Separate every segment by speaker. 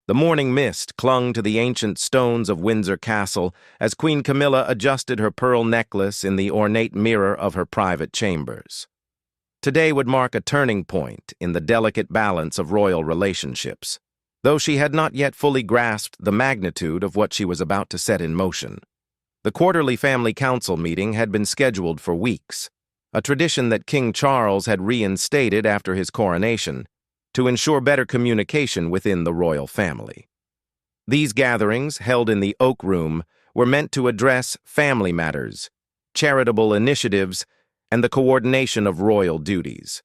Speaker 1: The morning mist clung to the ancient stones of Windsor Castle as Queen Camilla adjusted her pearl necklace in the ornate mirror of her private chambers. Today would mark a turning point in the delicate balance of royal relationships, though she had not yet fully grasped the magnitude of what she was about to set in motion. The quarterly family council meeting had been scheduled for weeks, a tradition that King Charles had reinstated after his coronation, to ensure better communication within the royal family. These gatherings, held in the Oak Room, were meant to address family matters, charitable initiatives, and the coordination of royal duties.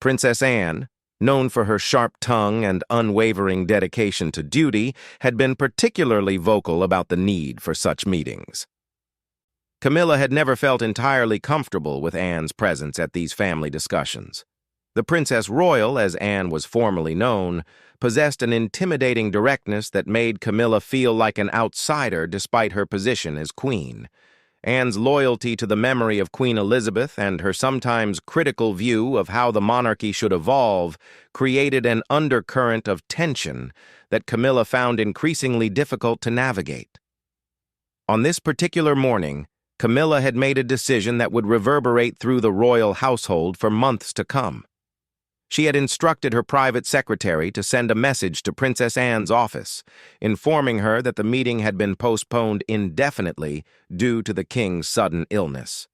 Speaker 1: Princess Anne, known for her sharp tongue and unwavering dedication to duty, had been particularly vocal about the need for such meetings. Camilla had never felt entirely comfortable with Anne's presence at these family discussions. The Princess Royal, as Anne was formerly known, possessed an intimidating directness that made Camilla feel like an outsider despite her position as queen. Anne's loyalty to the memory of Queen Elizabeth and her sometimes critical view of how the monarchy should evolve created an undercurrent of tension that Camilla found increasingly difficult to navigate. On this particular morning, Camilla had made a decision that would reverberate through the royal household for months to come. She had instructed her private secretary to send a message to Princess Anne's office, informing her that the meeting had been postponed indefinitely due to the king's sudden illness.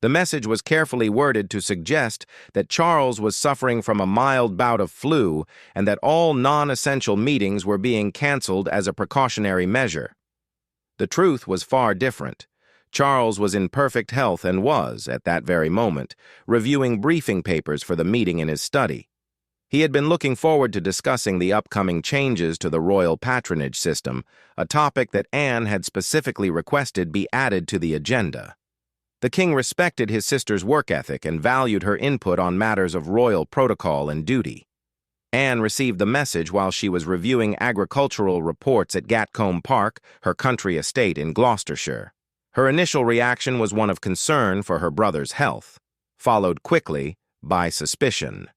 Speaker 1: The message was carefully worded to suggest that Charles was suffering from a mild bout of flu and that all non-essential meetings were being canceled as a precautionary measure. The truth was far different. Charles was in perfect health and was, at that very moment, reviewing briefing papers for the meeting in his study. He had been looking forward to discussing the upcoming changes to the royal patronage system, a topic that Anne had specifically requested be added to the agenda. The king respected his sister's work ethic and valued her input on matters of royal protocol and duty. Anne received the message while she was reviewing agricultural reports at Gatcombe Park, her country estate in Gloucestershire. Her initial reaction was one of concern for her brother's health, followed quickly by suspicion.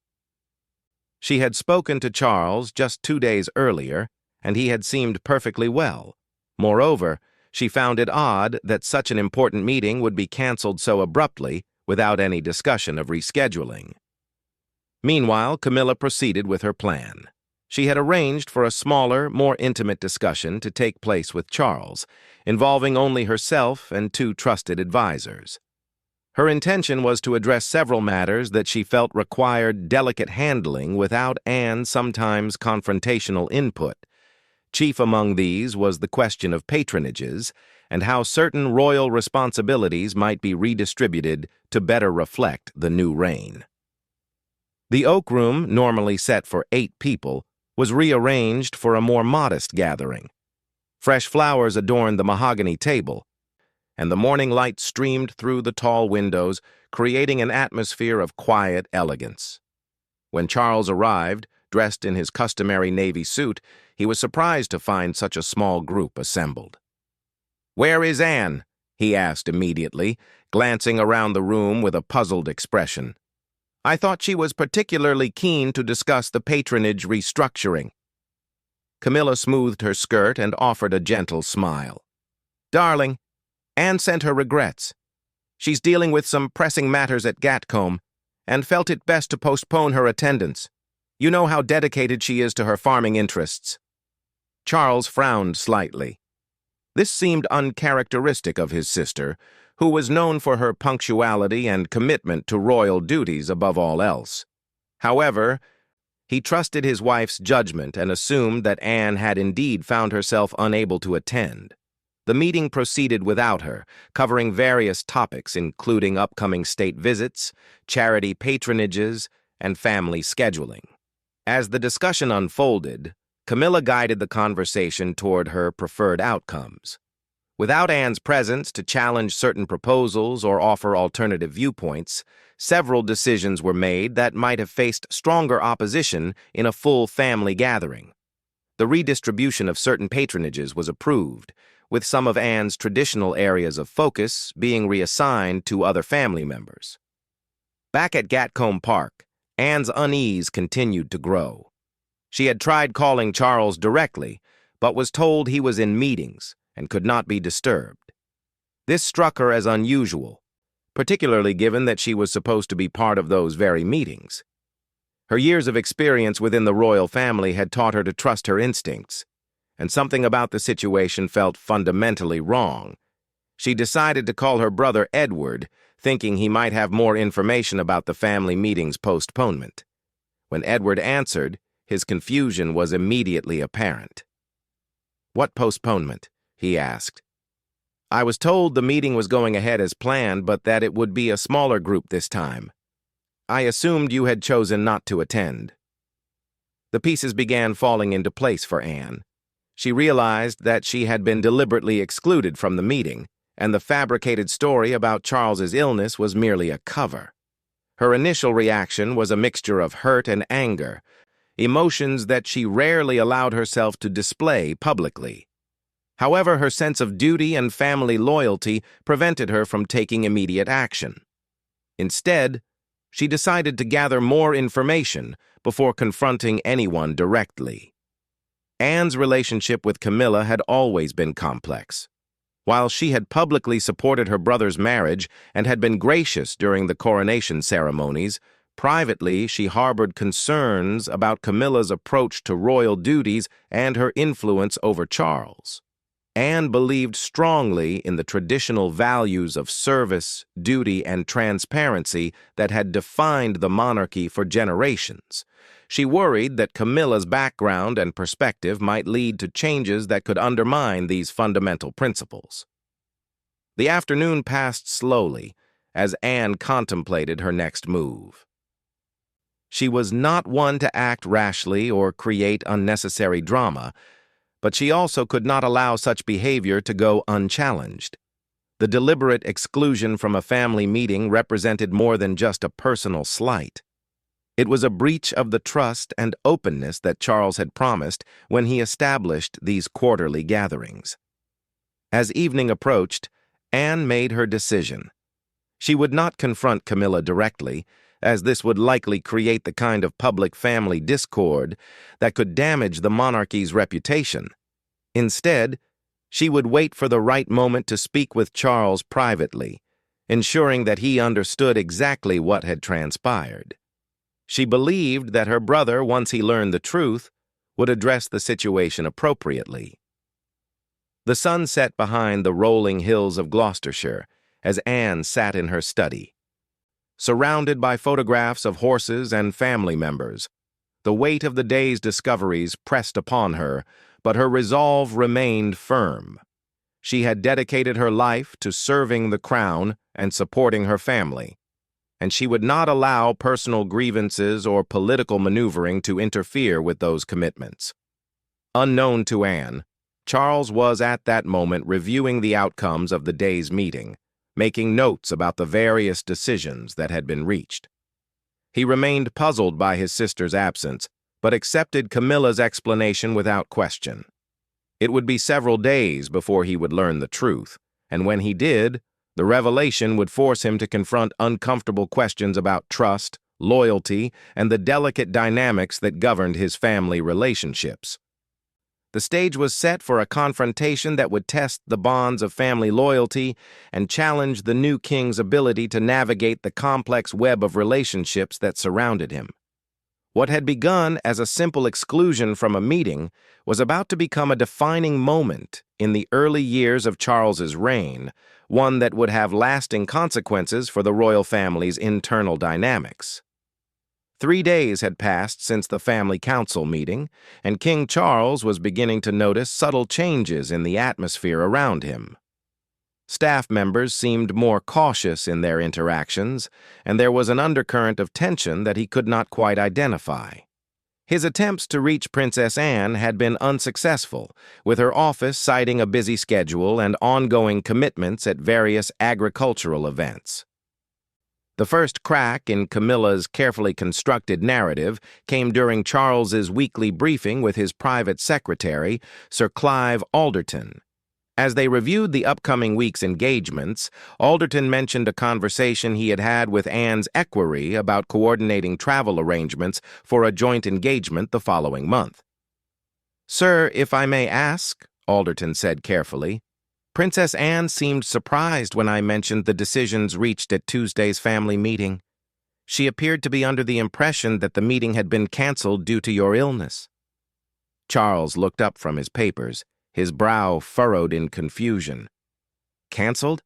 Speaker 1: She had spoken to Charles just 2 days earlier, and he had seemed perfectly well. Moreover, she found it odd that such an important meeting would be canceled so abruptly without any discussion of rescheduling. Meanwhile, Camilla proceeded with her plan. She had arranged for a smaller, more intimate discussion to take place with Charles, involving only herself and 2 trusted advisors. Her intention was to address several matters that she felt required delicate handling without Anne's sometimes confrontational input. Chief among these was the question of patronages and how certain royal responsibilities might be redistributed to better reflect the new reign. The Oak Room, normally set for 8 people, was rearranged for a more modest gathering. Fresh flowers adorned the mahogany table, and the morning light streamed through the tall windows, creating an atmosphere of quiet elegance. When Charles arrived, dressed in his customary navy suit, he was surprised to find such a small group assembled. "Where is Anne?" he asked immediately, glancing around the room with a puzzled expression. "I thought she was particularly keen to discuss the patronage restructuring." Camilla smoothed her skirt and offered a gentle smile. "Darling, Anne sent her regrets. She's dealing with some pressing matters at Gatcombe and felt it best to postpone her attendance. You know how dedicated she is to her farming interests." Charles frowned slightly. This seemed uncharacteristic of his sister, who was known for her punctuality and commitment to royal duties above all else. However, he trusted his wife's judgment and assumed that Anne had indeed found herself unable to attend. The meeting proceeded without her, covering various topics including upcoming state visits, charity patronages, and family scheduling. As the discussion unfolded, Camilla guided the conversation toward her preferred outcomes. Without Anne's presence to challenge certain proposals or offer alternative viewpoints, several decisions were made that might have faced stronger opposition in a full family gathering. The redistribution of certain patronages was approved, with some of Anne's traditional areas of focus being reassigned to other family members. Back at Gatcombe Park, Anne's unease continued to grow. She had tried calling Charles directly, but was told he was in meetings and could not be disturbed. This struck her as unusual, particularly given that she was supposed to be part of those very meetings. Her years of experience within the royal family had taught her to trust her instincts, and something about the situation felt fundamentally wrong. She decided to call her brother Edward, thinking he might have more information about the family meeting's postponement. When Edward answered, his confusion was immediately apparent. "What postponement?" he asked. "I was told the meeting was going ahead as planned, but that it would be a smaller group this time. I assumed you had chosen not to attend." The pieces began falling into place for Anne. She realized that she had been deliberately excluded from the meeting, and the fabricated story about Charles's illness was merely a cover. Her initial reaction was a mixture of hurt and anger, emotions that she rarely allowed herself to display publicly. However, her sense of duty and family loyalty prevented her from taking immediate action. Instead, she decided to gather more information before confronting anyone directly. Anne's relationship with Camilla had always been complex. While she had publicly supported her brother's marriage and had been gracious during the coronation ceremonies, privately she harbored concerns about Camilla's approach to royal duties and her influence over Charles. Anne believed strongly in the traditional values of service, duty, and transparency that had defined the monarchy for generations. She worried that Camilla's background and perspective might lead to changes that could undermine these fundamental principles. The afternoon passed slowly as Anne contemplated her next move. She was not one to act rashly or create unnecessary drama, but she also could not allow such behavior to go unchallenged. The deliberate exclusion from a family meeting represented more than just a personal slight. It was a breach of the trust and openness that Charles had promised when he established these quarterly gatherings. As evening approached, Anne made her decision. She would not confront Camilla directly, as this would likely create the kind of public family discord that could damage the monarchy's reputation. Instead, she would wait for the right moment to speak with Charles privately, ensuring that he understood exactly what had transpired. She believed that her brother, once he learned the truth, would address the situation appropriately. The sun set behind the rolling hills of Gloucestershire as Anne sat in her study. Surrounded by photographs of horses and family members, the weight of the day's discoveries pressed upon her, but her resolve remained firm. She had dedicated her life to serving the crown and supporting her family, and she would not allow personal grievances or political maneuvering to interfere with those commitments. Unknown to Anne, Charles was at that moment reviewing the outcomes of the day's meeting, making notes about the various decisions that had been reached. He remained puzzled by his sister's absence, but accepted Camilla's explanation without question. It would be several days before he would learn the truth, and when he did, the revelation would force him to confront uncomfortable questions about trust, loyalty, and the delicate dynamics that governed his family relationships. The stage was set for a confrontation that would test the bonds of family loyalty and challenge the new king's ability to navigate the complex web of relationships that surrounded him. What had begun as a simple exclusion from a meeting was about to become a defining moment in the early years of Charles's reign, one that would have lasting consequences for the royal family's internal dynamics. 3 days had passed since the family council meeting, and King Charles was beginning to notice subtle changes in the atmosphere around him. Staff members seemed more cautious in their interactions, and there was an undercurrent of tension that he could not quite identify. His attempts to reach Princess Anne had been unsuccessful, with her office citing a busy schedule and ongoing commitments at various agricultural events. The first crack in Camilla's carefully constructed narrative came during Charles's weekly briefing with his private secretary, Sir Clive Alderton. As they reviewed the upcoming week's engagements, Alderton mentioned a conversation he had had with Anne's equerry about coordinating travel arrangements for a joint engagement the following month. "Sir, if I may ask," Alderton said carefully, "Princess Anne seemed surprised when I mentioned the decisions reached at Tuesday's family meeting. She appeared to be under the impression that the meeting had been canceled due to your illness." Charles looked up from his papers, his brow furrowed in confusion. "Canceled?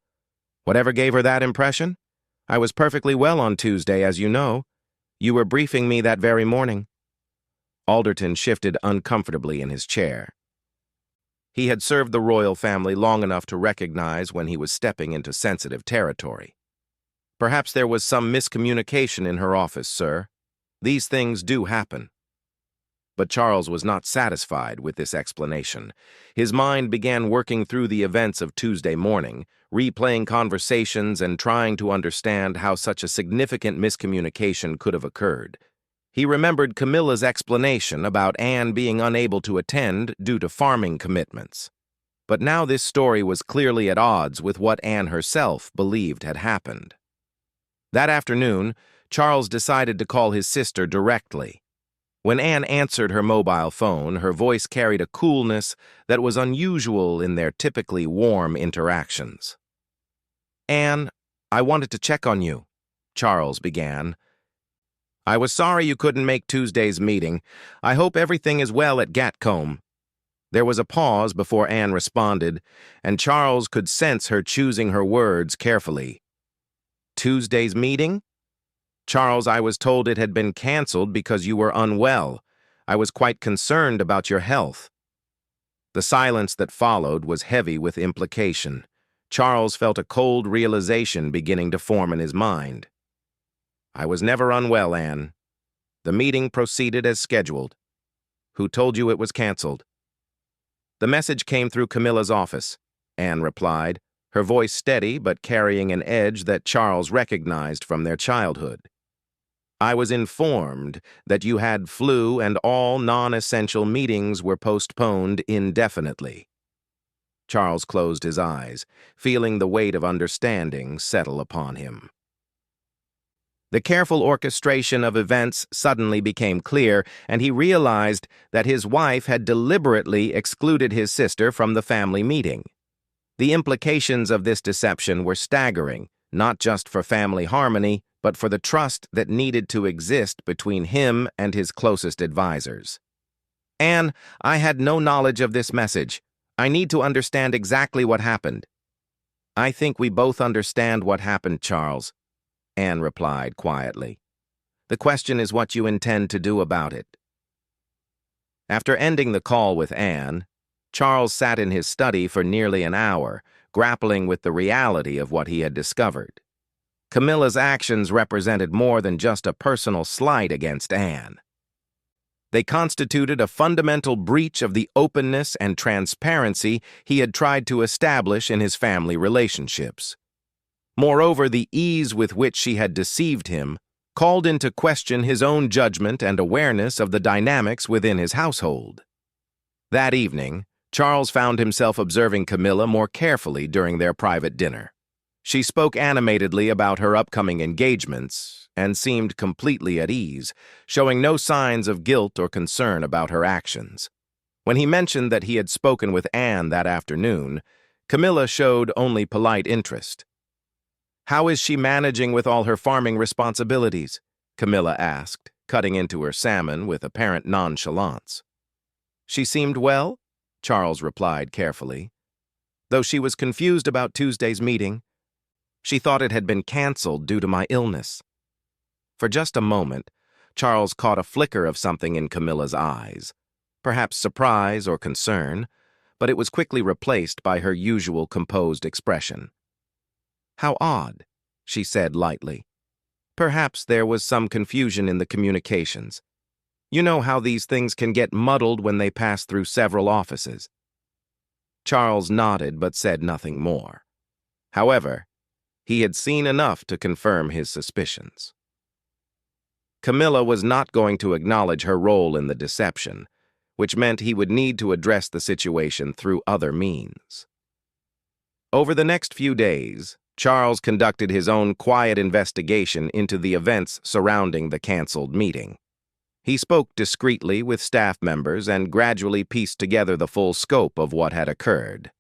Speaker 1: Whatever gave her that impression? I was perfectly well on Tuesday, as you know. You were briefing me that very morning." Alderton shifted uncomfortably in his chair. He had served the royal family long enough to recognize when he was stepping into sensitive territory. "Perhaps there was some miscommunication in her office, sir. These things do happen." But Charles was not satisfied with this explanation. His mind began working through the events of Tuesday morning, replaying conversations and trying to understand how such a significant miscommunication could have occurred. He remembered Camilla's explanation about Anne being unable to attend due to farming commitments. But now this story was clearly at odds with what Anne herself believed had happened. That afternoon, Charles decided to call his sister directly. When Anne answered her mobile phone, her voice carried a coolness that was unusual in their typically warm interactions. "Anne, I wanted to check on you," Charles began. "I was sorry you couldn't make Tuesday's meeting. I hope everything is well at Gatcombe." There was a pause before Anne responded, and Charles could sense her choosing her words carefully. "Tuesday's meeting? Charles, I was told it had been canceled because you were unwell. I was quite concerned about your health." The silence that followed was heavy with implication. Charles felt a cold realization beginning to form in his mind. "I was never unwell, Anne. The meeting proceeded as scheduled." "Who told you it was canceled?" "The message came through Camilla's office," Anne replied, her voice steady but carrying an edge that Charles recognized from their childhood. "I was informed that you had flu and all non-essential meetings were postponed indefinitely." Charles closed his eyes, feeling the weight of understanding settle upon him. The careful orchestration of events suddenly became clear, and he realized that his wife had deliberately excluded his sister from the family meeting. The implications of this deception were staggering, not just for family harmony, but for the trust that needed to exist between him and his closest advisors. "Anne, I had no knowledge of this message. I need to understand exactly what happened." "I think we both understand what happened, Charles," Anne replied quietly. "The question is what you intend to do about it." After ending the call with Anne, Charles sat in his study for nearly an hour, grappling with the reality of what he had discovered. Camilla's actions represented more than just a personal slight against Anne. They constituted a fundamental breach of the openness and transparency he had tried to establish in his family relationships. Moreover, the ease with which she had deceived him called into question his own judgment and awareness of the dynamics within his household. That evening, Charles found himself observing Camilla more carefully during their private dinner. She spoke animatedly about her upcoming engagements and seemed completely at ease, showing no signs of guilt or concern about her actions. When he mentioned that he had spoken with Anne that afternoon, Camilla showed only polite interest. "How is she managing with all her farming responsibilities?" Camilla asked, cutting into her salmon with apparent nonchalance. "She seemed well," Charles replied carefully. "Though she was confused about Tuesday's meeting. She thought it had been canceled due to my illness." For just a moment, Charles caught a flicker of something in Camilla's eyes, perhaps surprise or concern, but it was quickly replaced by her usual composed expression. "How odd," she said lightly. "Perhaps there was some confusion in the communications. You know how these things can get muddled when they pass through several offices." Charles nodded but said nothing more. However, he had seen enough to confirm his suspicions. Camilla was not going to acknowledge her role in the deception, which meant he would need to address the situation through other means. Over the next few days, Charles conducted his own quiet investigation into the events surrounding the canceled meeting. He spoke discreetly with staff members and gradually pieced together the full scope of what had occurred.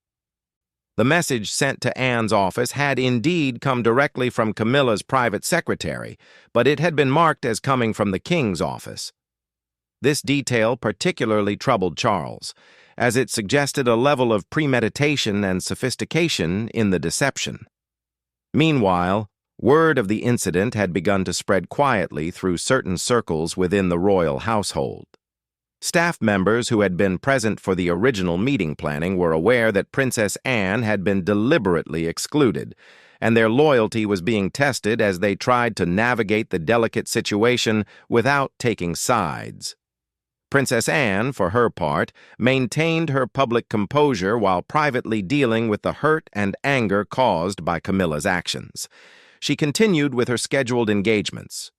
Speaker 1: The message sent to Anne's office had indeed come directly from Camilla's private secretary, but it had been marked as coming from the king's office. This detail particularly troubled Charles, as it suggested a level of premeditation and sophistication in the deception. Meanwhile, word of the incident had begun to spread quietly through certain circles within the royal household. Staff members who had been present for the original meeting planning were aware that Princess Anne had been deliberately excluded, and their loyalty was being tested as they tried to navigate the delicate situation without taking sides. Princess Anne, for her part, maintained her public composure while privately dealing with the hurt and anger caused by Camilla's actions. She continued with her scheduled engagements,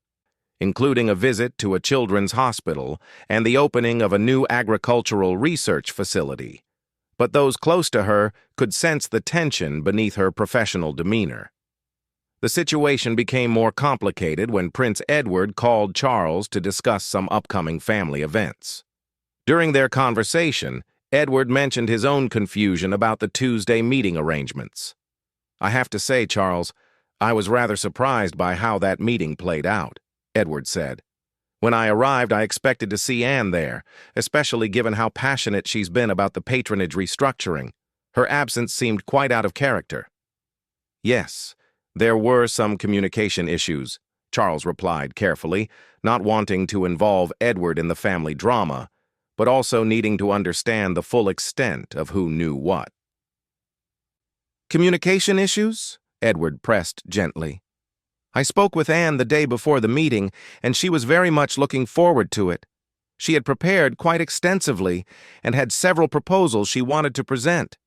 Speaker 1: including a visit to a children's hospital and the opening of a new agricultural research facility. But those close to her could sense the tension beneath her professional demeanor. The situation became more complicated when Prince Edward called Charles to discuss some upcoming family events. During their conversation, Edward mentioned his own confusion about the Tuesday meeting arrangements. "I have to say, Charles, I was rather surprised by how that meeting played out," Edward said. "When I arrived, I expected to see Anne there, especially given how passionate she's been about the patronage restructuring. Her absence seemed quite out of character." "Yes, there were some communication issues," Charles replied carefully, not wanting to involve Edward in the family drama, but also needing to understand the full extent of who knew what. "Communication issues?" Edward pressed gently. "I spoke with Anne the day before the meeting, and she was very much looking forward to it. She had prepared quite extensively and had several proposals she wanted to present."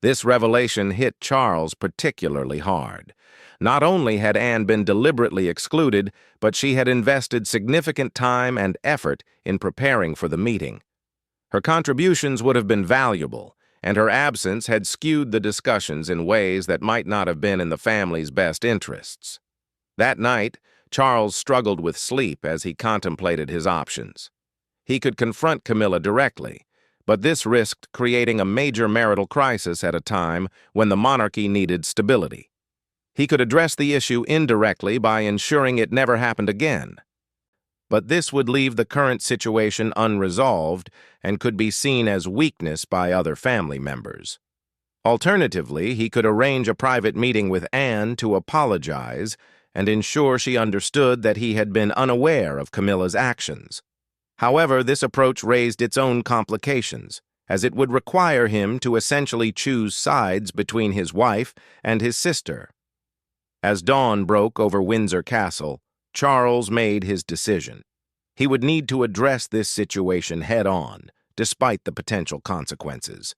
Speaker 1: This revelation hit Charles particularly hard. Not only had Anne been deliberately excluded, but she had invested significant time and effort in preparing for the meeting. Her contributions would have been valuable, and her absence had skewed the discussions in ways that might not have been in the family's best interests. That night, Charles struggled with sleep as he contemplated his options. He could confront Camilla directly, but this risked creating a major marital crisis at a time when the monarchy needed stability. He could address the issue indirectly by ensuring it never happened again. But this would leave the current situation unresolved and could be seen as weakness by other family members. Alternatively, he could arrange a private meeting with Anne to apologize and ensure she understood that he had been unaware of Camilla's actions. However, this approach raised its own complications, as it would require him to essentially choose sides between his wife and his sister. As dawn broke over Windsor Castle, Charles made his decision. He would need to address this situation head-on, despite the potential consequences.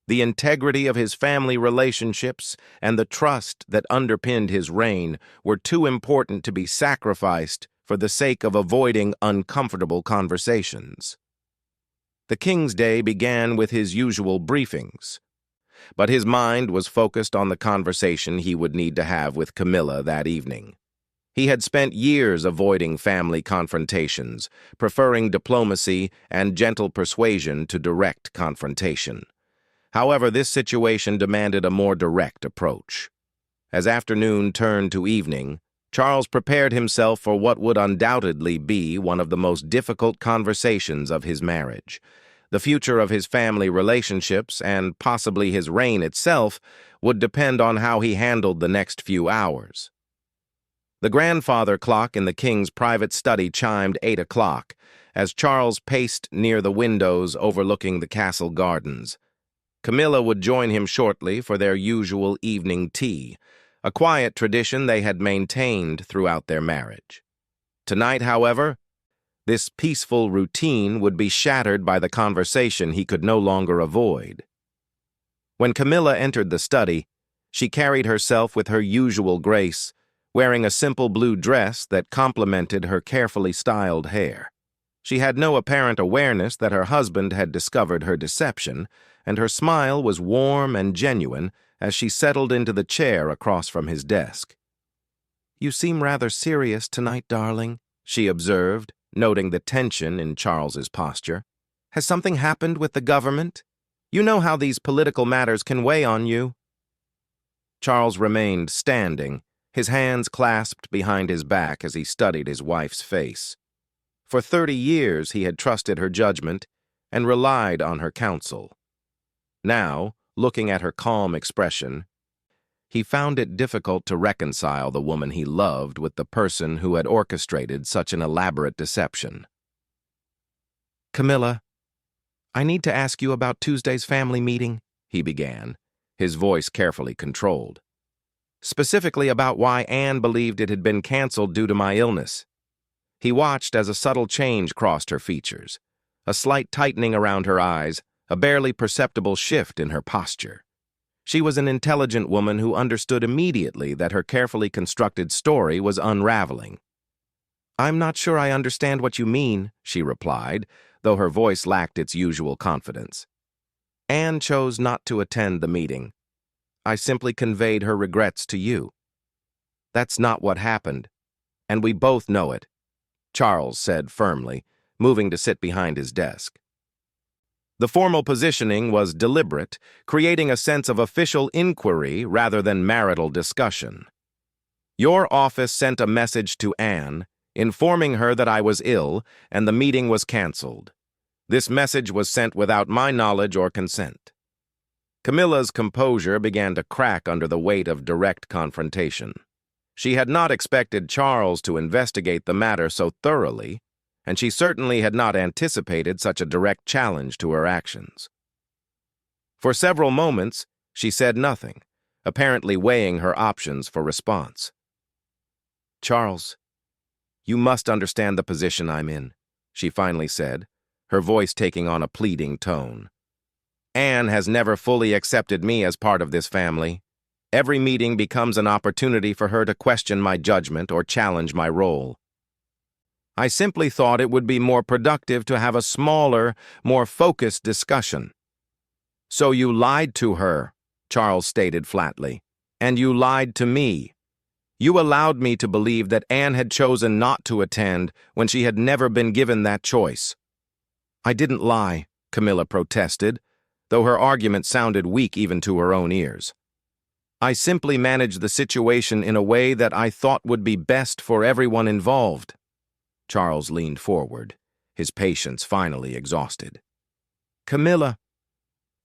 Speaker 1: The integrity of his family relationships and the trust that underpinned his reign were too important to be sacrificed for the sake of avoiding uncomfortable conversations. The King's Day began with his usual briefings, but his mind was focused on the conversation he would need to have with Camilla that evening. He had spent years avoiding family confrontations, preferring diplomacy and gentle persuasion to direct confrontation. However, this situation demanded a more direct approach. As afternoon turned to evening, Charles prepared himself for what would undoubtedly be one of the most difficult conversations of his marriage. The future of his family relationships, and possibly his reign itself, would depend on how he handled the next few hours. The grandfather clock in the king's private study chimed 8 o'clock, as Charles paced near the windows overlooking the castle gardens. Camilla would join him shortly for their usual evening tea, a quiet tradition they had maintained throughout their marriage. Tonight, however, this peaceful routine would be shattered by the conversation he could no longer avoid. When Camilla entered the study, she carried herself with her usual grace, wearing a simple blue dress that complemented her carefully styled hair. She had no apparent awareness that her husband had discovered her deception, and her smile was warm and genuine as she settled into the chair across from his desk. "You seem rather serious tonight, darling," she observed, noting the tension in Charles's posture. "Has something happened with the government? You know how these political matters can weigh on you." Charles remained standing, his hands clasped behind his back as he studied his wife's face. For 30 years he had trusted her judgment and relied on her counsel. Now, looking at her calm expression, he found it difficult to reconcile the woman he loved with the person who had orchestrated such an elaborate deception. "Camilla, I need to ask you about Tuesday's family meeting," he began, his voice carefully controlled. "Specifically about why Anne believed it had been canceled due to my illness." He watched as a subtle change crossed her features, a slight tightening around her eyes, a barely perceptible shift in her posture. She was an intelligent woman who understood immediately that her carefully constructed story was unraveling. "I'm not sure I understand what you mean," she replied, though her voice lacked its usual confidence. "Anne chose not to attend the meeting. I simply conveyed her regrets to you." "That's not what happened, and we both know it," Charles said firmly, moving to sit behind his desk. The formal positioning was deliberate, creating a sense of official inquiry rather than marital discussion. "Your office sent a message to Anne, informing her that I was ill and the meeting was canceled. This message was sent without my knowledge or consent." Camilla's composure began to crack under the weight of direct confrontation. She had not expected Charles to investigate the matter so thoroughly, and she certainly had not anticipated such a direct challenge to her actions. For several moments, she said nothing, apparently weighing her options for response. "Charles, you must understand the position I'm in," she finally said, her voice taking on a pleading tone. "Anne has never fully accepted me as part of this family. Every meeting becomes an opportunity for her to question my judgment or challenge my role. I simply thought it would be more productive to have a smaller, more focused discussion." "So you lied to her," Charles stated flatly, "and you lied to me. You allowed me to believe that Anne had chosen not to attend when she had never been given that choice." "I didn't lie," Camilla protested, though her argument sounded weak even to her own ears. "I simply managed the situation in a way that I thought would be best for everyone involved." Charles leaned forward, his patience finally exhausted. "Camilla,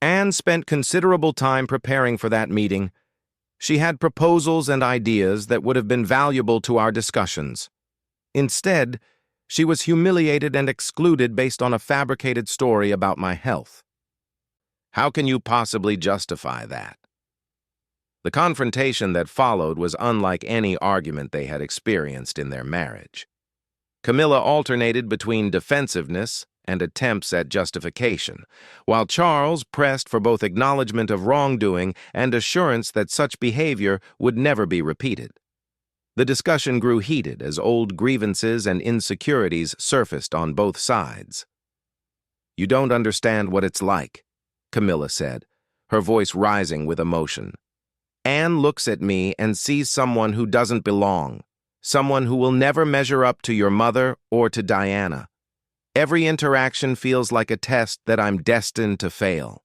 Speaker 1: Anne spent considerable time preparing for that meeting. She had proposals and ideas that would have been valuable to our discussions. Instead, she was humiliated and excluded based on a fabricated story about my health." "How can you possibly justify that?" The confrontation that followed was unlike any argument they had experienced in their marriage. Camilla alternated between defensiveness and attempts at justification, while Charles pressed for both acknowledgement of wrongdoing and assurance that such behavior would never be repeated. The discussion grew heated as old grievances and insecurities surfaced on both sides. "You don't understand what it's like," Camilla said, her voice rising with emotion. "Anne looks at me and sees someone who doesn't belong. Someone who will never measure up to your mother or to Diana. Every interaction feels like a test that I'm destined to fail."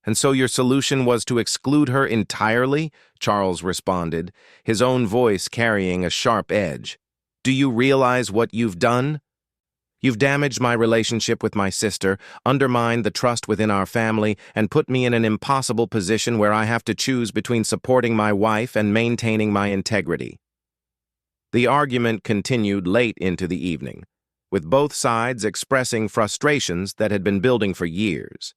Speaker 1: "And so your solution was to exclude her entirely?" Charles responded, his own voice carrying a sharp edge. "Do you realize what you've done? You've damaged my relationship with my sister, undermined the trust within our family, and put me in an impossible position where I have to choose between supporting my wife and maintaining my integrity." The argument continued late into the evening, with both sides expressing frustrations that had been building for years.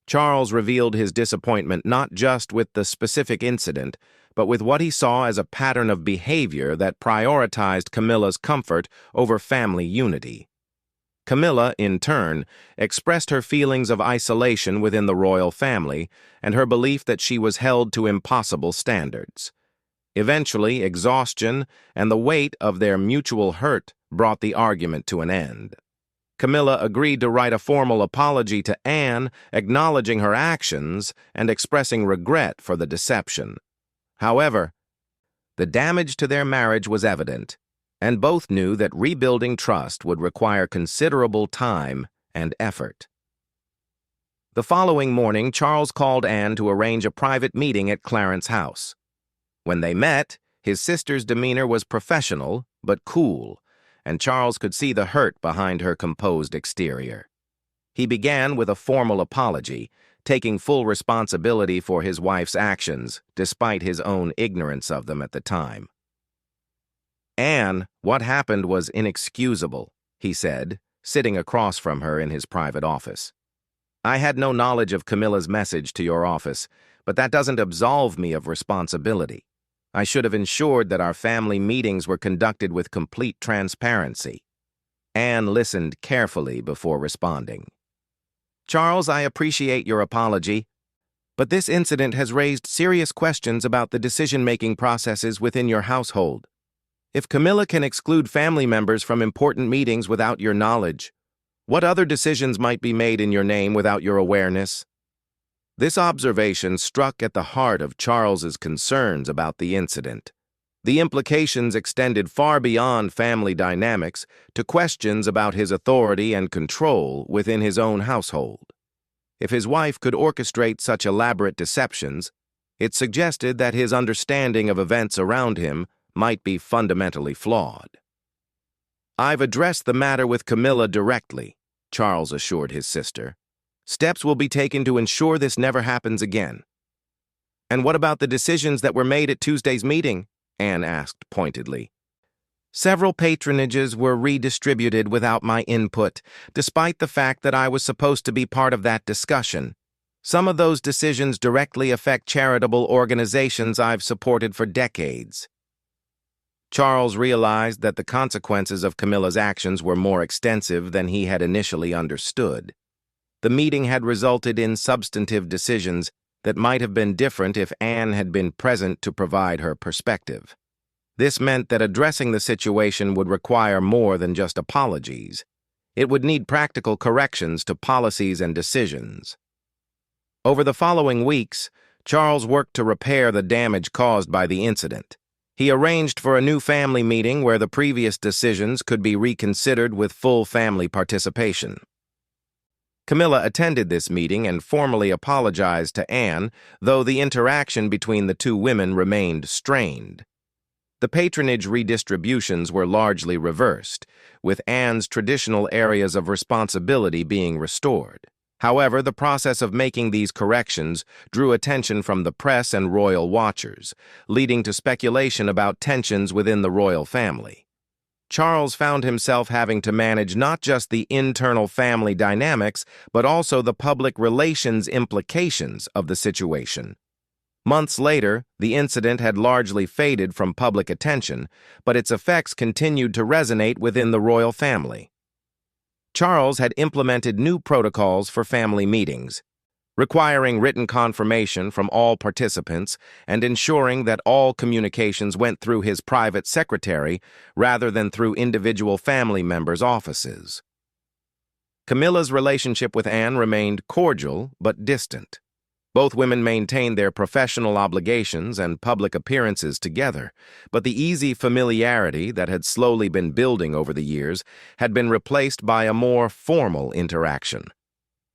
Speaker 1: Charles revealed his disappointment not just with the specific incident, but with what he saw as a pattern of behavior that prioritized Camilla's comfort over family unity. Camilla, in turn, expressed her feelings of isolation within the royal family and her belief that she was held to impossible standards. Eventually, exhaustion and the weight of their mutual hurt brought the argument to an end. Camilla agreed to write a formal apology to Anne, acknowledging her actions and expressing regret for the deception. However, the damage to their marriage was evident, and both knew that rebuilding trust would require considerable time and effort. The following morning, Charles called Anne to arrange a private meeting at Clarence's house. When they met, his sister's demeanor was professional but cool, and Charles could see the hurt behind her composed exterior. He began with a formal apology, taking full responsibility for his wife's actions, despite his own ignorance of them at the time. "Anne, what happened was inexcusable," he said, sitting across from her in his private office. "I had no knowledge of Camilla's message to your office, but that doesn't absolve me of responsibility. I should have ensured that our family meetings were conducted with complete transparency." Anne listened carefully before responding. "Charles, I appreciate your apology, but this incident has raised serious questions about the decision-making processes within your household. If Camilla can exclude family members from important meetings without your knowledge, what other decisions might be made in your name without your awareness?" This observation struck at the heart of Charles's concerns about the incident. The implications extended far beyond family dynamics to questions about his authority and control within his own household. If his wife could orchestrate such elaborate deceptions, it suggested that his understanding of events around him might be fundamentally flawed. "I've addressed the matter with Camilla directly," Charles assured his sister. "Steps will be taken to ensure this never happens again." "And what about the decisions that were made at Tuesday's meeting?" Anne asked pointedly. "Several patronages were redistributed without my input, despite the fact that I was supposed to be part of that discussion. Some of those decisions directly affect charitable organizations I've supported for decades." Charles realized that the consequences of Camilla's actions were more extensive than he had initially understood. The meeting had resulted in substantive decisions that might have been different if Anne had been present to provide her perspective. This meant that addressing the situation would require more than just apologies. It would need practical corrections to policies and decisions. Over the following weeks, Charles worked to repair the damage caused by the incident. He arranged for a new family meeting where the previous decisions could be reconsidered with full family participation. Camilla attended this meeting and formally apologized to Anne, though the interaction between the two women remained strained. The patronage redistributions were largely reversed, with Anne's traditional areas of responsibility being restored. However, the process of making these corrections drew attention from the press and royal watchers, leading to speculation about tensions within the royal family. Charles found himself having to manage not just the internal family dynamics, but also the public relations implications of the situation. Months later, the incident had largely faded from public attention, but its effects continued to resonate within the royal family. Charles had implemented new protocols for family meetings, requiring written confirmation from all participants and ensuring that all communications went through his private secretary rather than through individual family members' offices. Camilla's relationship with Anne remained cordial but distant. Both women maintained their professional obligations and public appearances together, but the easy familiarity that had slowly been building over the years had been replaced by a more formal interaction.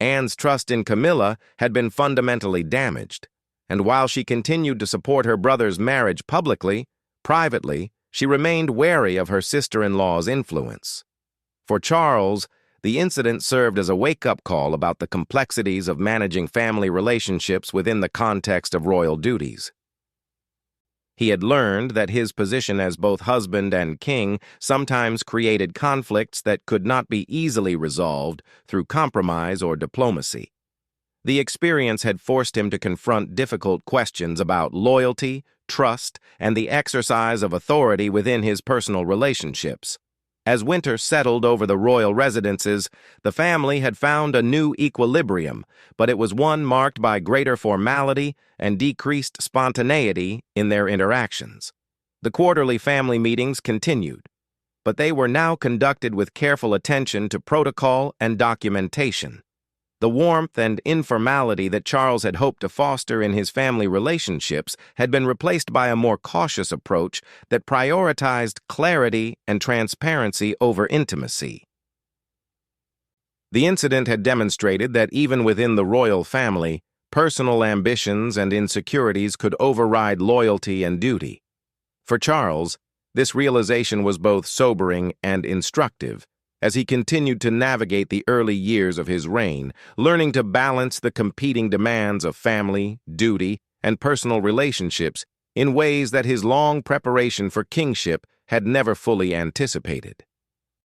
Speaker 1: Anne's trust in Camilla had been fundamentally damaged, and while she continued to support her brother's marriage publicly, privately, she remained wary of her sister-in-law's influence. For Charles, the incident served as a wake-up call about the complexities of managing family relationships within the context of royal duties. He had learned that his position as both husband and king sometimes created conflicts that could not be easily resolved through compromise or diplomacy. The experience had forced him to confront difficult questions about loyalty, trust, and the exercise of authority within his personal relationships. As winter settled over the royal residences, the family had found a new equilibrium, but it was one marked by greater formality and decreased spontaneity in their interactions. The quarterly family meetings continued, but they were now conducted with careful attention to protocol and documentation. The warmth and informality that Charles had hoped to foster in his family relationships had been replaced by a more cautious approach that prioritized clarity and transparency over intimacy. The incident had demonstrated that even within the royal family, personal ambitions and insecurities could override loyalty and duty. For Charles, this realization was both sobering and instructive, as he continued to navigate the early years of his reign, learning to balance the competing demands of family, duty, and personal relationships in ways that his long preparation for kingship had never fully anticipated.